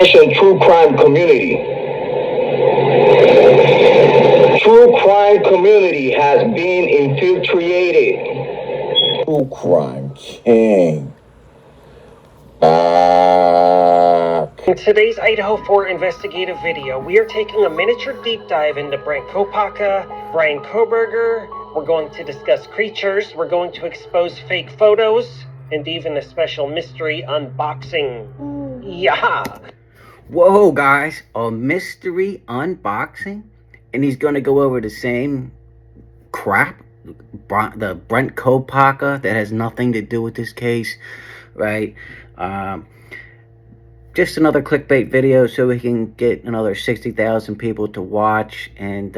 True crime community. True crime community has been infiltrated. True crime king. In today's Idaho 4 investigative video, we are taking a miniature deep dive into Bryan Bryan Kohberger. We're going to discuss creatures, we're going to expose fake photos, and even a special mystery unboxing. Yeah! Whoa, guys, a mystery unboxing? And he's going to go over the same crap, the Bryan Kohberger that has nothing to do with this case, right? Just another clickbait video so we can get another 60,000 people to watch, and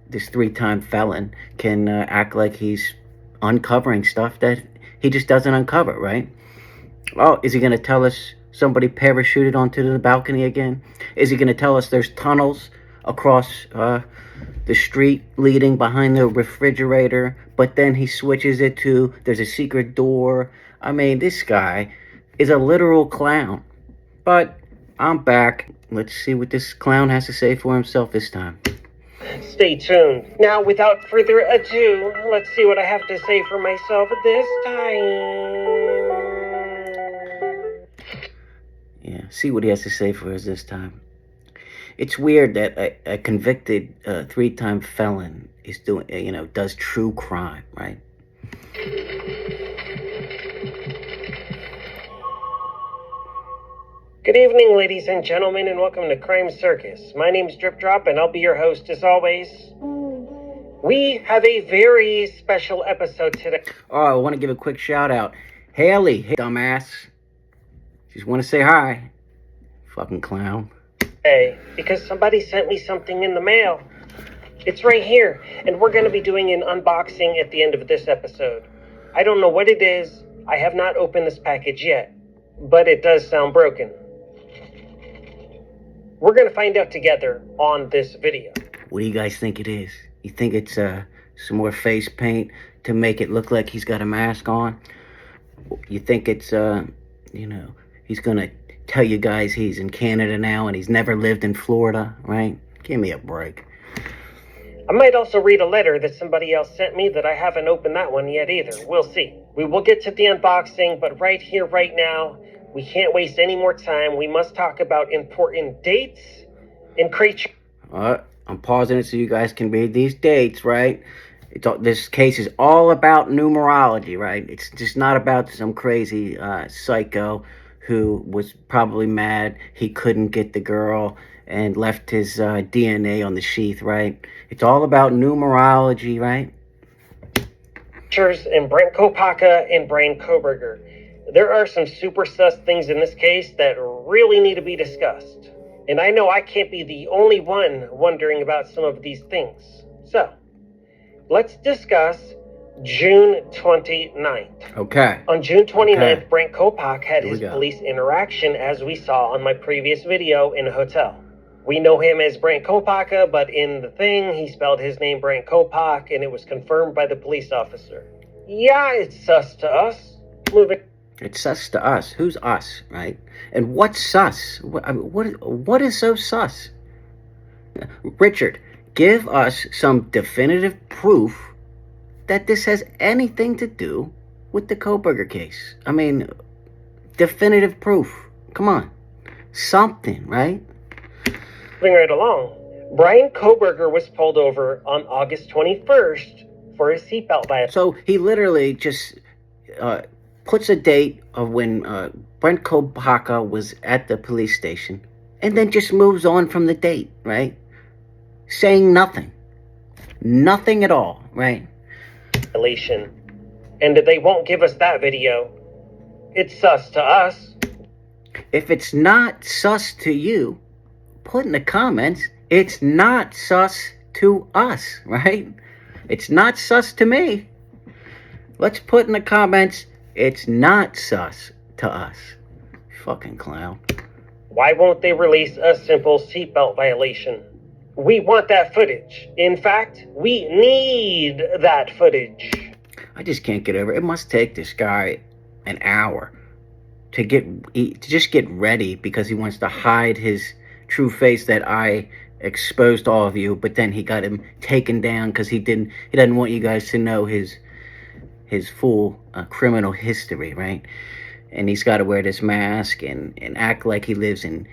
this 3-time felon can act like he's uncovering stuff that he just doesn't uncover, right? Oh, is he going to tell us somebody parachuted onto the balcony again? Is he going to tell us there's tunnels across the street leading behind the refrigerator, but then he switches it to there's a secret door? I mean, this guy is a literal clown. But I'm back. Let's see what this clown has to say for himself this time. Stay tuned. Now, without further ado, let's see what I have to say for myself this time. Yeah, see what he has to say for us this time. It's weird that a convicted 3-time felon is doing, does true crime, right? Good evening, ladies and gentlemen, and welcome to Crime Circus. My name's Drip Drop, and I'll be your host as always. We have a very special episode today. Oh, I want to give a quick shout out. Haley, hey, dumbass. Just want to say hi. Fucking clown. Hey, because somebody sent me something in the mail. It's right here, and we're going to be doing an unboxing at the end of this episode. I don't know what it is. I have not opened this package yet, but it does sound broken. We're going to find out together on this video. What do you guys think it is? You think it's some more face paint to make it look like he's got a mask on? You think it's, he's going to tell you guys he's in Canada now and he's never lived in Florida, right? Give me a break. I might also read a letter that somebody else sent me that I haven't opened that one yet either. We'll see. We will get to the unboxing, but right here, right now, we can't waste any more time. We must talk about important dates and creatures. I'm pausing it so you guys can read these dates, right? This case is all about numerology, right? It's just not about some crazy psycho who was probably mad he couldn't get the girl and left his DNA on the sheath, right? It's all about numerology, right? And Bryan Kohberger and Bryan Kohberger. There are some super sus things in this case that really need to be discussed. And I know I can't be the only one wondering about some of these things. So, let's discuss June 29th. Okay. On June 29th, okay. Bryan Kohberger had his police interaction, as we saw on my previous video, in a hotel. We know him as Bryan Kohberger, but in the thing, he spelled his name Bryan Kohberger, and it was confirmed by the police officer. Yeah, it's sus to us. Moving. It's sus to us. Who's us, right? And what's sus? What is so sus? Richard, give us some definitive proof that this has anything to do with the Kohberger case. I mean, definitive proof. Come on. Something, right? Moving right along. Bryan Kohberger was pulled over on August 21st for his seatbelt violation. So he literally just puts a date of when Bryan Kohberger was at the police station and then just moves on from the date, right? Saying nothing. Nothing at all, right? And they won't give us that video. It's sus to us. If it's not sus to you, put in the comments, it's not sus to us, right? It's not sus to me. Let's put in the comments, it's not sus to us. Fucking clown. Why won't they release a simple seatbelt violation? We want that footage. In fact, we need that footage. I just can't get over it. It must take this guy an hour to just get ready because he wants to hide his true face that I exposed all of you, but then he got him taken down because he doesn't want you guys to know his full criminal history, right? And he's got to wear this mask and act like he lives in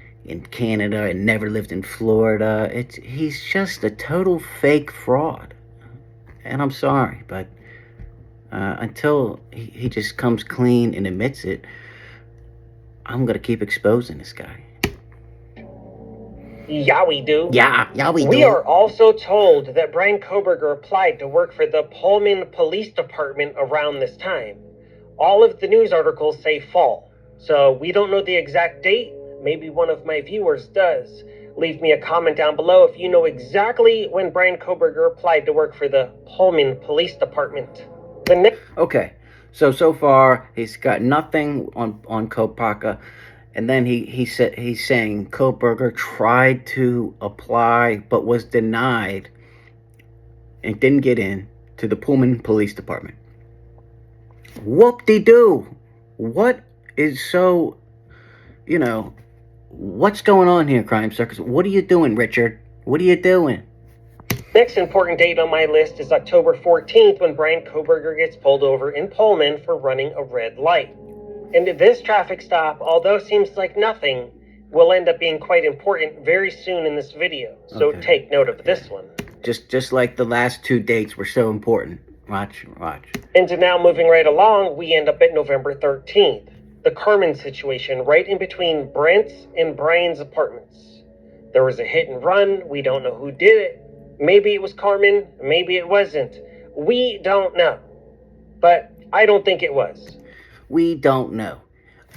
Canada and never lived in Florida. He's just a total fake fraud. And I'm sorry, but until he just comes clean and admits it, I'm going to keep exposing this guy. Yeah, we do. Yeah, we do. We are also told that Bryan Kohberger applied to work for the Pullman Police Department around this time. All of the news articles say fall, so we don't know the exact date. Maybe one of my viewers does. Leave me a comment down below if you know exactly when Bryan Kohberger applied to work for the Pullman Police Department. Okay, so far he's got nothing on Kopaka, and then he's saying Kohberger tried to apply but was denied and didn't get in to the Pullman Police Department. Whoop-de-doo! What is so, what's going on here, Crime Circus? What are you doing, Richard? What are you doing? Next important date on my list is October 14th, when Bryan Kohberger gets pulled over in Pullman for running a red light. And this traffic stop, although seems like nothing, will end up being quite important very soon in this video. So take note of this one. Just like the last two dates were so important. Watch. And now moving right along, we end up at November 13th. The Carmen situation, right in between Brent's and Bryan's apartments. There was a hit and run. We don't know who did it. Maybe it was Carmen. Maybe it wasn't. We don't know. But I don't think it was. We don't know.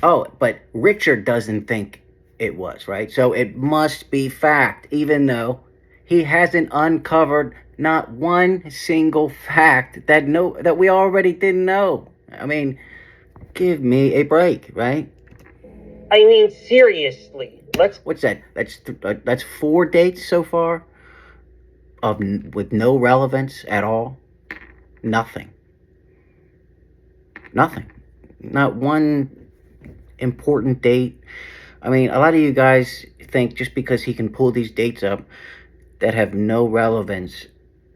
Oh, but Richard doesn't think it was, right? So it must be fact, even though he hasn't uncovered not one single fact that we already didn't know. I mean, give me a break, right? I mean, seriously. What's that? That's 4 dates so far with no relevance at all. Nothing. Not one important date. I mean, a lot of you guys think just because he can pull these dates up that have no relevance,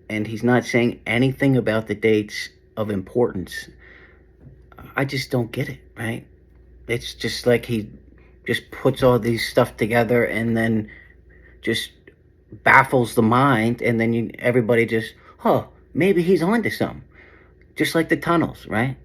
and he's not saying anything about the dates of importance, I just don't get it, right? It's just like he just puts all these stuff together and then just baffles the mind, and then everybody just, maybe he's onto something. Just like the tunnels, right?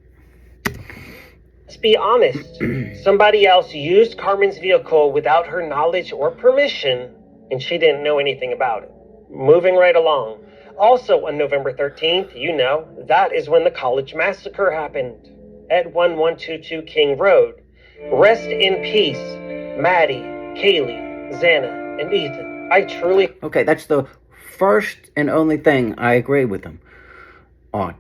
Let's be honest. Somebody else used Carmen's vehicle without her knowledge or permission, and she didn't know anything about it. Moving right along. Also on November 13th, that is when the college massacre happened at 1122 King Road. Rest in peace, Maddie, Kaylee, Xana, and Ethan. Okay, that's the first and only thing I agree with him on.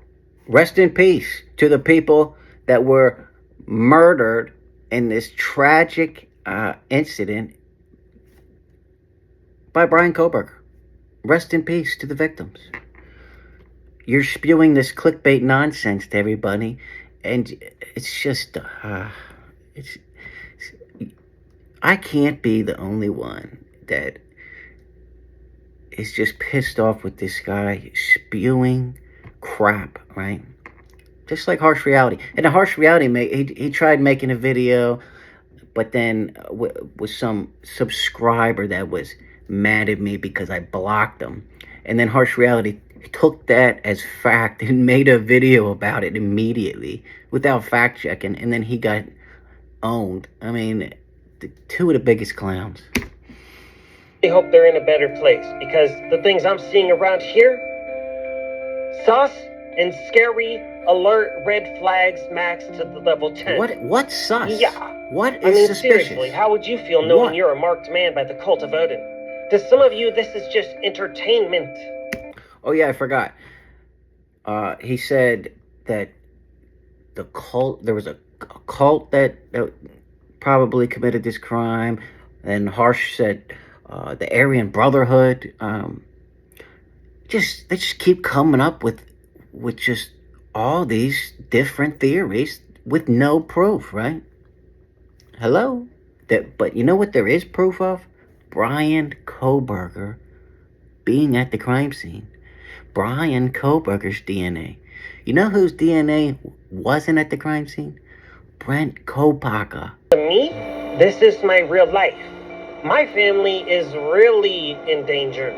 Rest in peace to the people that were murdered in this tragic incident by Bryan Kohberger. Rest in peace to the victims. You're spewing this clickbait nonsense to everybody, and it's just, I can't be the only one that is just pissed off with this guy spewing crap, right? Just like Harsh Reality. And the Harsh Reality, he tried making a video, but then with some subscriber that was mad at me because I blocked him. And then Harsh Reality took that as fact and made a video about it immediately without fact checking, and then he got owned. I mean, two of the biggest clowns. I hope they're in a better place, because the things I'm seeing around here, sus and scary, alert, red flags max to the level 10. What's sus? Yeah. What is suspicious? Seriously, how would you feel knowing you're a marked man by the cult of Odin? To some of you, this is just entertainment. Oh yeah, I forgot. He said that there was a cult that probably committed this crime, and Harsh said the Aryan Brotherhood. They just keep coming up with just all these different theories with no proof, right? Hello? But you know what there is proof of? Bryan Kohberger being at the crime scene. Bryan Kohberger's DNA. You know whose DNA wasn't at the crime scene? Brent Kopaka. To me, this is my real life. My family is really in danger.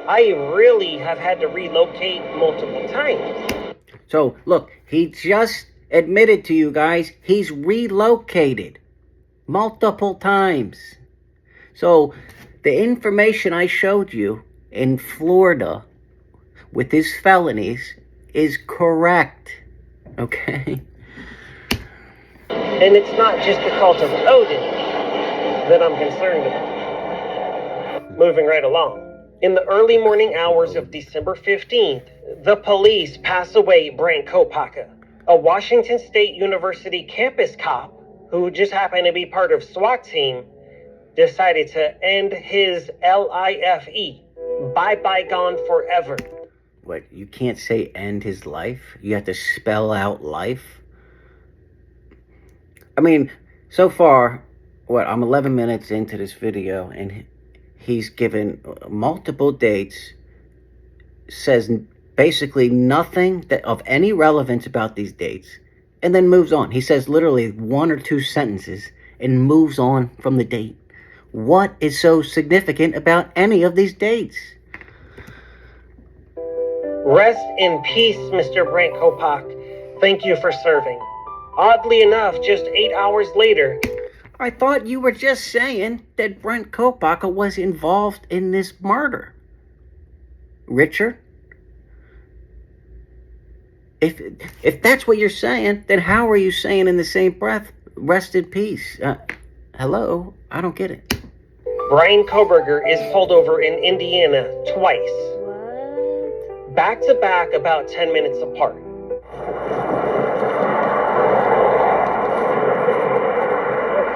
I really have had to relocate multiple times. So, look, he just admitted to you guys he's relocated multiple times. So, the information I showed you in Florida with his felonies is correct. Okay? And it's not just the cult of Odin that I'm concerned about. Moving right along. In the early morning hours of December 15th, the police pass away Bryan Kopaka, a Washington State University campus cop who just happened to be part of SWAT team, decided to end his LIFE. Bye-bye gone forever. What, you can't say end his life? You have to spell out life? I mean, so far, I'm 11 minutes into this video, and he's given multiple dates, says basically nothing that of any relevance about these dates, and then moves on. He says literally one or two sentences and moves on from the date. What is so significant about any of these dates? Rest in peace, Mr. Brent Kopaka. Thank you for serving. Oddly enough, just 8 hours later... I thought you were just saying that Brent Kopaka was involved in this murder. Richard? If that's what you're saying, then how are you saying in the same breath, rest in peace? Hello? I don't get it. Bryan Kohberger is pulled over in Indiana twice. What? Back to back, about 10 minutes apart.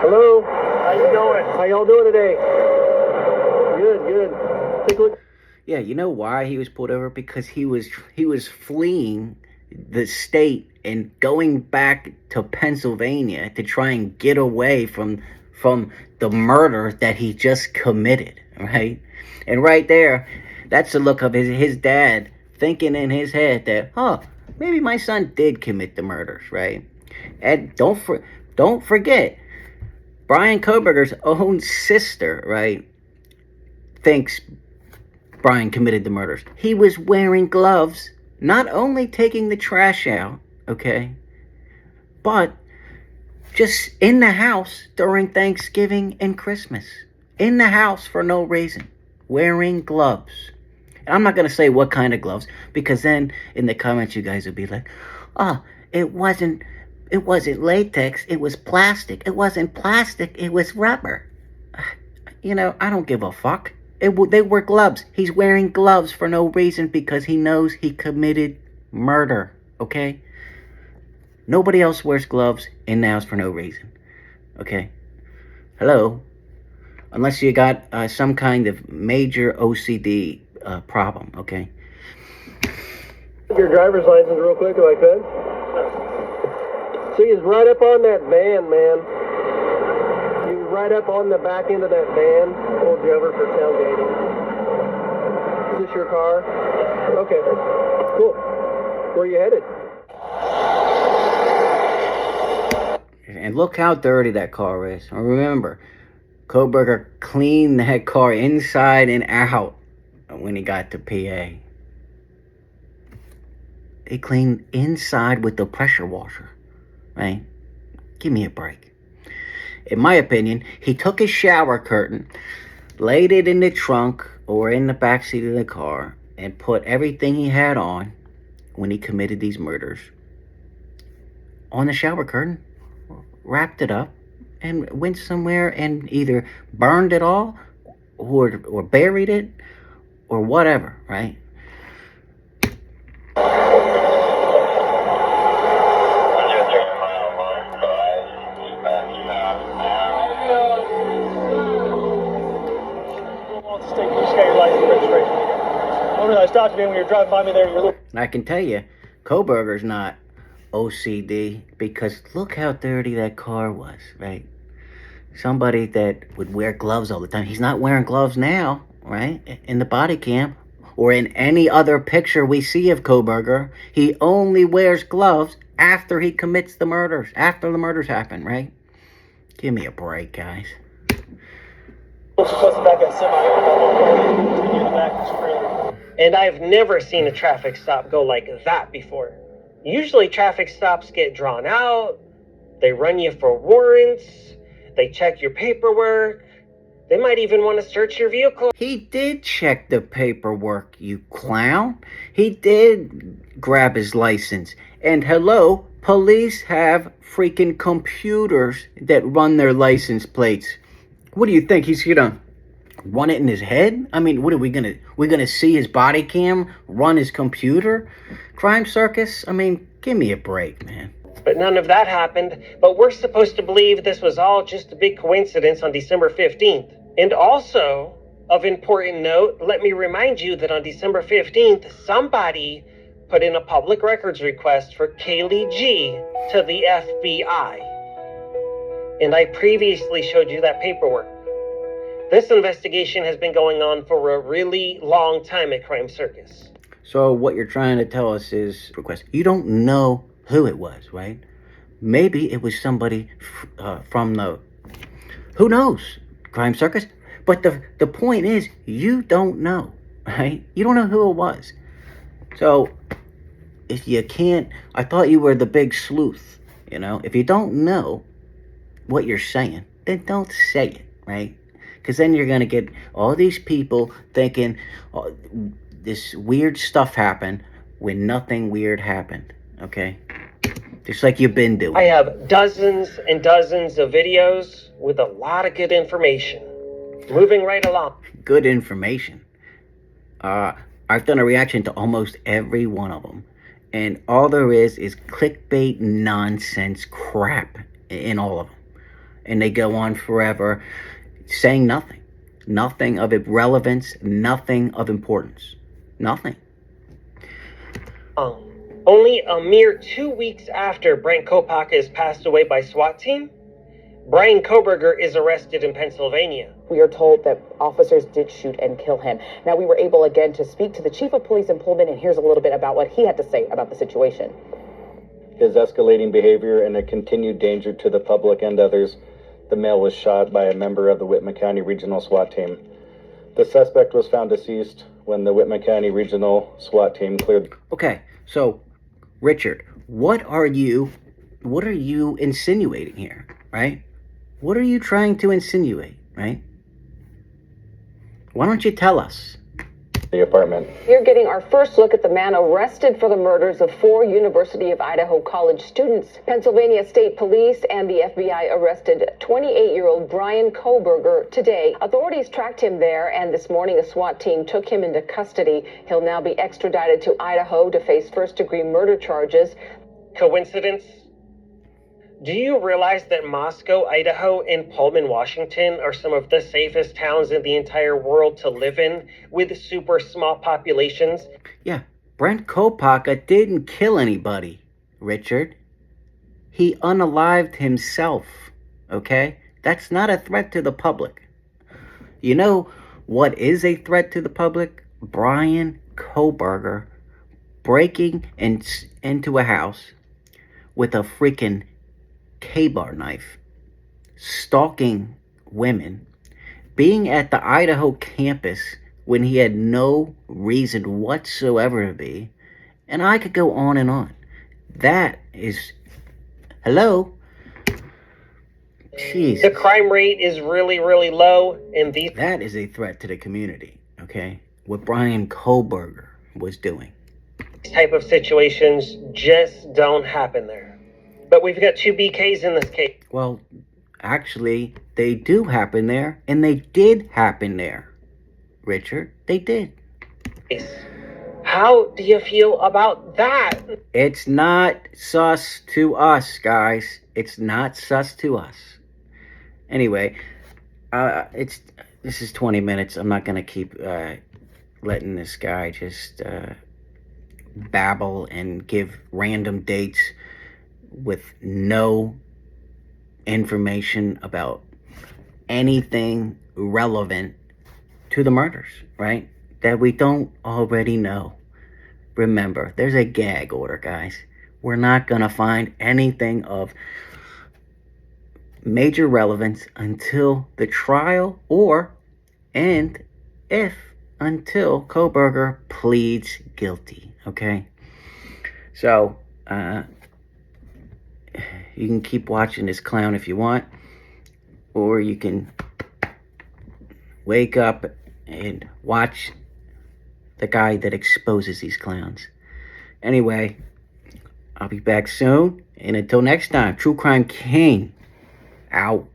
Hello? How you doing? How y'all doing today? Good. Take a look. Yeah, you know why he was pulled over? Because he was fleeing the state and going back to Pennsylvania to try and get away from the murder that he just committed, right? And right there, that's the look of his dad thinking in his head that, maybe my son did commit the murders, right? And don't forget, Bryan Kohberger's own sister, right, thinks Bryan committed the murders. He was wearing gloves, not only taking the trash out, okay, but just in the house during Thanksgiving and Christmas. In the house for no reason. Wearing gloves. And I'm not going to say what kind of gloves, because then in the comments you guys would be like, it wasn't latex, it was plastic. It wasn't plastic, it was rubber. You know, I don't give a fuck. They were gloves. He's wearing gloves for no reason because he knows he committed murder, okay? Nobody else wears gloves in the house for no reason, okay? Hello? Unless you got some kind of major OCD problem, okay? Your driver's license real quick if I could. See, he's right up on that van, man. He was right up on the back end of that van. Pulled you over for tailgating. Is this your car? Okay, cool. Where are you headed? And look how dirty that car is. Remember, Kohberger cleaned that car inside and out when he got to PA. He cleaned inside with the pressure washer, right? Give me a break. In my opinion, he took his shower curtain, laid it in the trunk or in the backseat of the car, and put everything he had on when he committed these murders on the shower curtain, wrapped it up, and went somewhere and either burned it all or buried it or whatever, right? I stopped you when you were driving by me there. I can tell you, Kohberger's not OCD because look how dirty that car was, right? somebody that would wear gloves all the time. He's not wearing gloves now, right? In the body cam or in any other picture we see of Kohberger, he only wears gloves after he commits the murders, after the murders happen, right? Give me a break, guys. And I've never seen a traffic stop go like that before. Usually traffic stops get drawn out, they run you for warrants, they check your paperwork, they might even want to search your vehicle. He did check the paperwork, you clown. He did grab his license. And hello, police have freaking computers that run their license plates. What do you think? He's gonna run it in his head? I mean, what are we gonna see his body cam run his computer? Crime Circus? I mean, give me a break, man. But none of that happened. But we're supposed to believe this was all just a big coincidence on December 15th. And also, of important note, let me remind you that on December 15th, somebody put in a public records request for Kaylee G to the FBI. And I previously showed you that paperwork. This investigation has been going on for a really long time at Crime Circus. So what you're trying to tell us is, request, you don't know who it was, right? Maybe it was somebody from the, who knows, Crime Circus? But the point is, you don't know, right? You don't know who it was. So if you can't, I thought you were the big sleuth, you know? If you don't know what you're saying, then don't say it, right? Because then you're going to get all these people thinking this weird stuff happened when nothing weird happened, okay? Just like you've been doing. I have dozens and dozens of videos with a lot of good information. Moving right along. Good information. I've done a reaction to almost every one of them. And all there is clickbait nonsense crap in all of them. And they go on forever saying nothing. Nothing of relevance, nothing of importance. Nothing. Only a mere 2 weeks after Bryan Kohberger is passed away by SWAT team, Bryan Kohberger is arrested in Pennsylvania. We are told that officers did shoot and kill him. Now, we were able again to speak to the chief of police in Pullman, and here's a little bit about what he had to say about the situation. His escalating behavior and a continued danger to the public and others, the male was shot by a member of the Whitman County Regional SWAT team. The suspect was found deceased when the Whitman County Regional SWAT team cleared. Okay, so Richard, what are you insinuating here, right? What are you trying to insinuate, right? Why don't you tell us? The apartment. You're getting our first look at the man arrested for the murders of 4 University of Idaho college students. Pennsylvania State Police and the FBI arrested 28-year-old Bryan Kohberger today. Authorities tracked him there, and this morning a SWAT team took him into custody. He'll now be extradited to Idaho to face first-degree murder charges. Coincidence? Do you realize that Moscow, Idaho, and Pullman, Washington are some of the safest towns in the entire world to live in, with super small populations? Yeah, Bryan Kohberger didn't kill anybody, Richard. He unalived himself, okay? That's not a threat to the public. You know what is a threat to the public? Bryan Kohberger breaking into a house with a freaking K-bar knife, stalking women, being at the Idaho campus when he had no reason whatsoever to be, and I could go on and on. That is, hello? Jeez. The crime rate is really, really low, and that is a threat to the community, okay? What Bryan Kohberger was doing. These type of situations just don't happen there. But we've got 2 BKs in this case. Well, actually, they do happen there, and they did happen there, Richard. They did. How do you feel about that? It's not sus to us, guys. It's not sus to us. Anyway, this is 20 minutes. I'm not gonna keep letting this guy just babble and give random dates with no information about anything relevant to the murders, right? That we don't already know. Remember, there's a gag order, guys. We're not going to find anything of major relevance until the trial and if until Kohberger pleads guilty, okay? So, you can keep watching this clown if you want, or you can wake up and watch the guy that exposes these clowns. Anyway, I'll be back soon, and until next time, True Crime King, out.